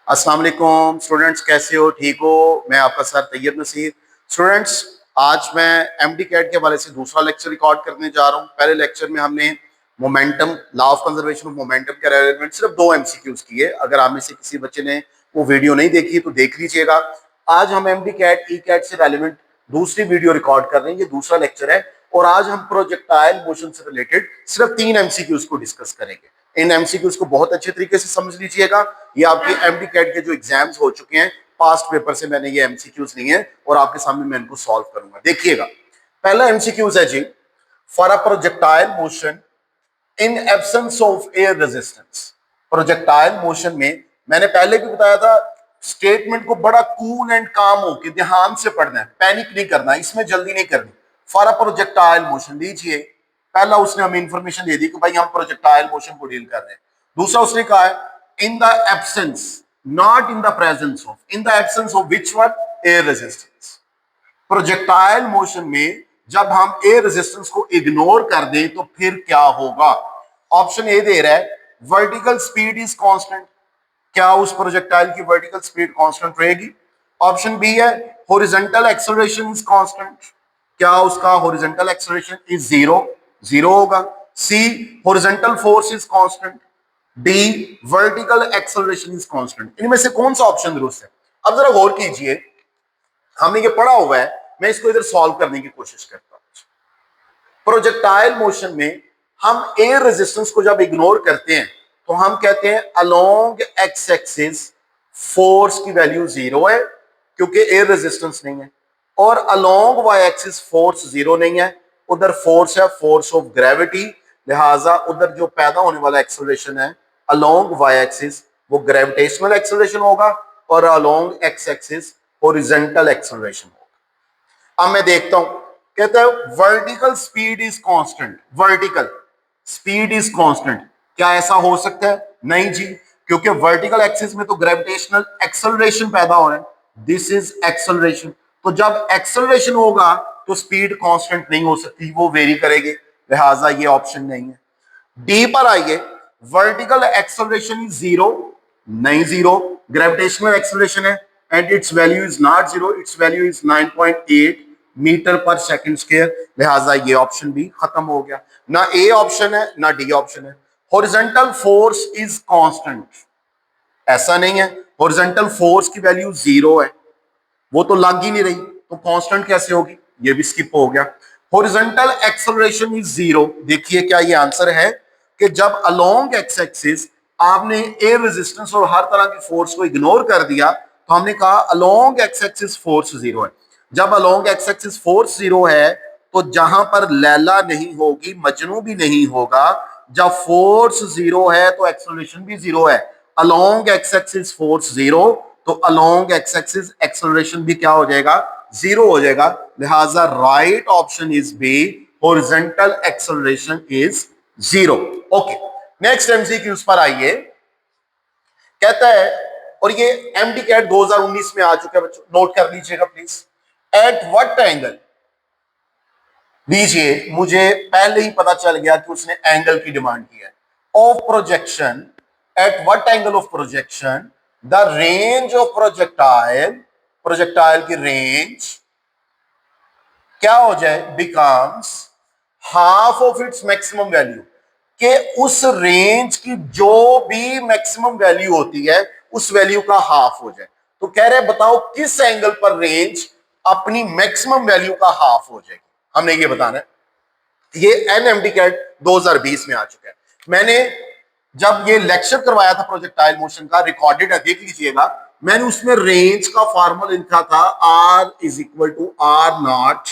अस्सलाम वालेकुम स्टूडेंट्स, कैसे हो? ठीक हो? मैं आपका सर तैयब नसीर। स्टूडेंट्स, आज मैं एमडी कैट के हवाले से दूसरा लेक्चर रिकॉर्ड करने जा रहा हूँ। पहले लेक्चर में हमने momentum, law of conservation of momentum के रिलेवेंट सिर्फ 2 एमसीक्यूज किए। अगर आप में से किसी बच्चे ने वो वीडियो नहीं देखी तो देख लीजिएगा। आज हम एमडी कैट ई कैट से रेलिवेंट दूसरी वीडियो रिकॉर्ड कर रहे हैं। ये दूसरा लेक्चर है और आज हम प्रोजेक्टाइल मोशन से रिलेटेड सिर्फ 3 एमसीक्यूज को डिस्कस करेंगे। इन एमसीक्यूज को बहुत अच्छे तरीके से समझ लीजिएगा। ये आपके एमडी कैट के जो एग्जाम्स हो चुके हैं, पास्ट पेपर से मैंने ये एमसीक्यूज लिए हैं और आपके सामने मैं इनको सॉल्व करूंगा। देखिएगा, पहला एमसीक्यूज है जी, for a projectile motion in absence of air resistance. Projectile motion में मैंने पहले भी बताया था, स्टेटमेंट को बड़ा कूल एंड काम होकर ध्यान से पढ़ना है, पैनिक नहीं करना, इसमें जल्दी नहीं करनी। फॉर अ प्रोजेक्टाइल मोशन लीजिए, पहला उसने हमें इंफॉर्मेशन दे दी कि भाई हम प्रोजेक्टाइल मोशन को डील कर रहे हैं। दूसरा उसने कहा है in the absence, not in the presence of, in the absence of which one? Air resistance. Projectile motion में जब हम एयर रेजिस्टेंस को इग्नोर कर दें तो फिर क्या होगा? ऑप्शन ए दे रहा है वर्टिकल स्पीड इज कांस्टेंट। क्या उस प्रोजेक्टाइल की वर्टिकल स्पीड कांस्टेंट रहेगी? ऑप्शन बी है हॉरिजॉन्टल एक्सेलरेशन इज कांस्टेंट। क्या उसका हॉरिजॉन्टल एक्सेलरेशन इज जीरो होगा? C horizontal force is constant. D vertical acceleration is constant. इनमें से कौन सा ऑप्शन दुरुस्त है? अब जरा गौर कीजिए, हमने ये पढ़ा हुआ है, मैं इसको इधर सॉल्व करने की कोशिश करता हूं। प्रोजेक्टाइल मोशन में हम एयर रेजिस्टेंस को जब इग्नोर करते हैं तो हम कहते हैं अलोंग एक्स एक्सिस फोर्स की वैल्यू 0 है क्योंकि एयर रेजिस्टेंस नहीं है, और अलोंग वाई एक्सिस फोर्स 0 नहीं है, उधर फोर्स है फोर्स ऑफ ग्रेविटी, लिहाजा उधर जो पैदा होने वाला एक्सेलरेशन है अलोंग वाई एक्सिस वो ग्रेविटेशनल एक्सेलरेशन होगा और along x axis horizontal acceleration होगा। अब मैं देखता हूं, कहता है vertical speed is constant. Vertical speed is constant, क्या ऐसा हो सकता है? नहीं जी, क्योंकि वर्टिकल एक्सिस में तो ग्रेविटेशनल एक्सेलरेशन पैदा हो रहा है, दिस इज एक्सेलरेशन। तो जब एक्सेलरेशन होगा तो स्पीड कांस्टेंट नहीं हो सकती, वो वेरी करेगी, लिहाजा ये ऑप्शन नहीं है। डी पर आइए, वर्टिकल एक्सेलरेशन इज 0, नहीं 0, ग्रेविटेशनल एक्सेलरेशन है and its value is not 0, its value is 9.8 metre per second square, लिहाजा ये ऑप्शन भी खत्म हो गया। ना ए ऑप्शन है ना डी ऑप्शन है। हॉरिजॉन्टल फोर्स इज कांस्टेंट, ऐसा नहीं है, हॉरिजॉन्टल फोर्स की वैल्यू 0 है, वो तो लग ही नहीं रही, तो कांस्टेंट कैसे होगी? ये भी स्किप हो गया। हॉरिजॉन्टल एक्सेलरेशन इज 0, देखिए क्या ये आंसर है कि जब अलोंग एक्स एक्सिस आपने एयर रेजिस्टेंस और हर तरह की फोर्स को इग्नोर कर दिया तो हमने कहा अलोंग एक्स एक्सिस फोर्स 0 है। जब अलोंग एक्स एक्सिस फोर्स 0 है तो जहां पर लैला नहीं होगी मजनू भी नहीं होगा। जब फोर्स 0 है तो एक्सेलरेशन भी 0 है। अलोंग एक्स एक्सिस फोर्स 0 तो अलोंग एक्स एक्सिस एक्सेलरेशन भी क्या हो जाएगा? 0 हो जाएगा, लिहाजा right option is B, horizontal acceleration is 0। Okay, next MCQs पर आइए। कहता है, और ये एमडी कैट 2019 में आ चुका है बच्चों, नोट कर लीजिएगा प्लीज। एट व्हाट एंगल, लीजिए मुझे पहले ही पता चल गया कि उसने एंगल की डिमांड की है। Of projection, at what angle of projection the range of projectile, projectile की रेंज क्या हो जाए? Becomes half of its maximum value, कि उस रेंज की जो भी मैक्सिमम वैल्यू होती है उस वैल्यू का हाफ हो जाए। तो कह रहे बताओ किस एंगल पर रेंज अपनी मैक्सिमम वैल्यू का हाफ हो जाएगी, हमने ये बताना है। ये एनएमडी कैट 2020 में आ चुका है। मैंने जब ये लेक्चर करवाया था प्रोजेक्टाइल मोशन का, रिकॉर्डेड है, देख लीजिएगा, मैंने उसमें रेंज का फार्मूला लिखा था R is equal to R not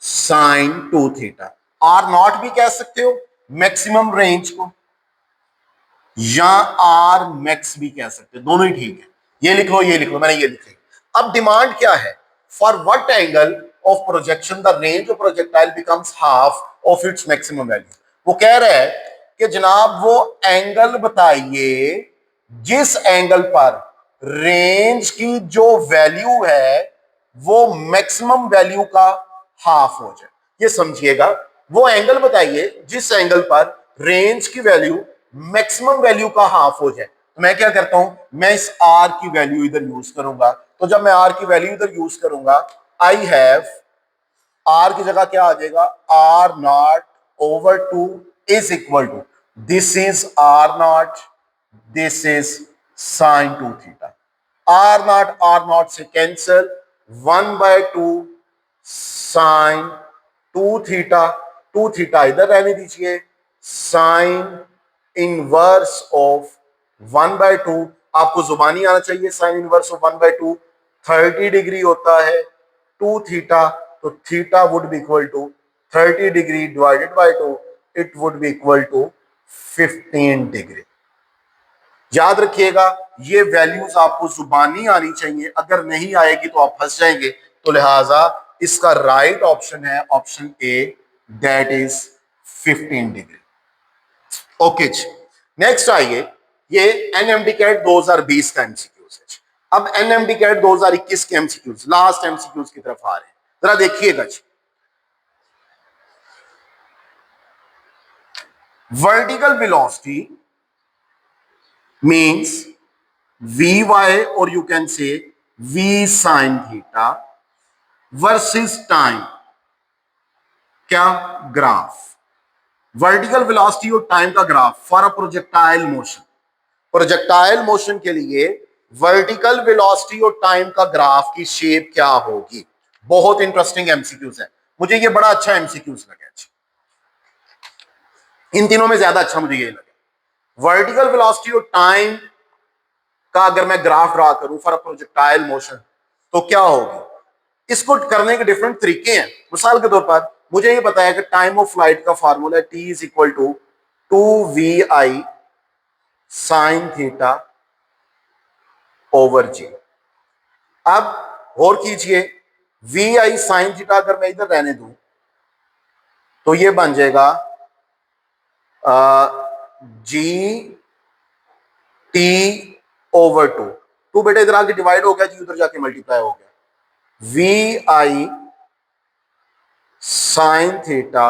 sine 2 theta. R not भी कह सकते हो मैक्सिमम रेंज को, या R मैक्स भी कह सकते हो, दोनों ही ठीक है। ये लिख लो, ये लिख लो, मैंने ये लिखी। अब डिमांड क्या है? For what angle of projection the range of projectile becomes half of its maximum value. वो कह रहा है कि जनाब वो एंगल बताइए जिस एंगल पर रेंज की जो वैल्यू है वो मैक्सिमम वैल्यू का हाफ हो जाए। ये समझिएगा, वो एंगल बताइए जिस एंगल पर रेंज की वैल्यू मैक्सिमम वैल्यू का हाफ हो जाए। तो मैं क्या करता हूं, मैं इस आर की वैल्यू इधर यूज करूंगा। तो जब मैं आर की वैल्यू इधर यूज करूंगा, आई हैव, आर की जगह क्या आ जाएगा, R not over 2 is equal to, this is R not, this is sine 2 theta. R not से कैंसल, 1/2 साइन 2 थीटा, 2 थीटा इधर रहने दीजिए, साइन इनवर्स ऑफ 1/2, आपको जुबानी आना चाहिए, साइन इनवर्स ऑफ 1/2 30 डिग्री होता है, 2 थीटा, तो theta would be equal to 30 degree divided by 2, it would be equal to 15 degree. याद रखिएगा ये वैल्यूज आपको जुबानी आनी चाहिए, अगर नहीं आएगी तो आप फंस जाएंगे। तो लिहाजा इसका राइट ऑप्शन है option A, that is 15 degree. Okay जी, नेक्स्ट आइए, ये एनएमडी कैट 2020 का एमसीक्यूज है। अब एनएमडी कैट 2021 के एमसीक्यूज, लास्ट एमसीक्यूज की तरफ आ रहे हैं, जरा देखिएगा जी। Vertical velocity means Vy, or you can say V sin theta versus time, क्या, ग्राफ, वर्टिकल वेलोसिटी और टाइम का graph for a projectile motion. Projectile motion के लिए वर्टिकल वेलोसिटी और टाइम का ग्राफ की शेप क्या होगी। बहुत इंटरेस्टिंग एमसीक्यूज है, मुझे ये बड़ा अच्छा एमसीक्यूज लगा, इन तीनों में ज्यादा अच्छा मुझे ये लगा। वर्टिकल वेलोसिटी और टाइम का अगर मैं ग्राफ ड्रा करूं फॉर अ प्रोजेक्टाइल मोशन तो क्या होगी। इसको करने के डिफरेंट तरीके हैं। मिसाल के तौर पर मुझे ये पता है कि टाइम ऑफ फ्लाइट का फार्मूला है T is equal to 2vi sine theta over G. अब गौर कीजिए, वी आई साइन थीटा अगर मैं इधर रहने दूं तो ये बन जाएगा जी टी ओवर 2, 2 बेटा इधर आके डिवाइड हो गया जी, उधर जाके मल्टीप्लाई हो गया, V I sine theta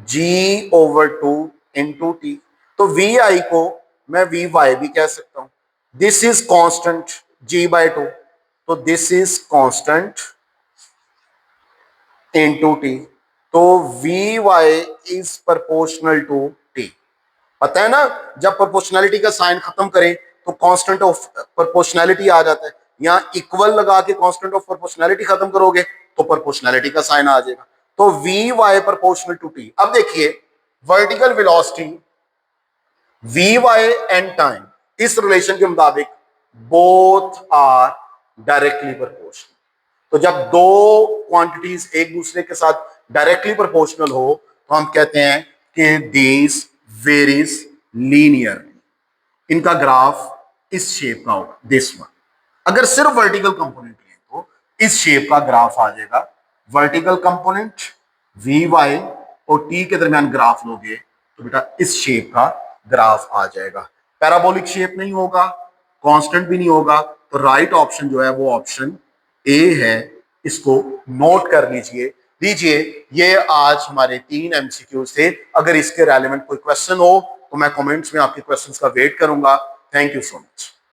G over 2 into T. तो वी आई को मैं वी वाई भी कह सकता हूं, दिस इज कांस्टेंट g/2, तो this is constant into T, तो V Y is proportional to T. पता है ना, जब प्रोपोर्शनैलिटी का साइन खत्म करें तो कांस्टेंट ऑफ प्रोपोर्शनैलिटी आ जाता है, यहां इक्वल लगा के कांस्टेंट ऑफ प्रोपोर्शनैलिटी खत्म करोगे तो प्रोपोर्शनैलिटी का साइन आ जाएगा, तो V Y proportional to T. अब देखिए vertical velocity V Y and time, इस रिलेशन के मुताबिक बोथ आर डायरेक्टली प्रोपोर्शनल। तो जब दो क्वांटिटीज एक दूसरे के साथ डायरेक्टली प्रोपोर्शनल हो तो हम कहते हैं कि दीज वेरीज लीनियरली, इनका ग्राफ इस शेप का होगा, दिस वन। अगर सिर्फ वर्टिकल कंपोनेंट लें तो इस शेप का ग्राफ आ जाएगा। वर्टिकल कंपोनेंट वी वाई और टी के दरमियान ग्राफ लोगे तो बेटा इस शेप का ग्राफ आ जाएगा। पैराबोलिक शेप नहीं होगा, कांस्टेंट भी नहीं होगा, तो राइट ऑप्शन जो है वो ऑप्शन ए है। इसको नोट कर लीजिए। ये आज हमारे 3 एमसीक्यूज थे। अगर इसके रेलेवेंट कोई क्वेश्चन हो तो मैं कमेंट्स में आपके क्वेश्चंस का वेट करूंगा। Thank you so much.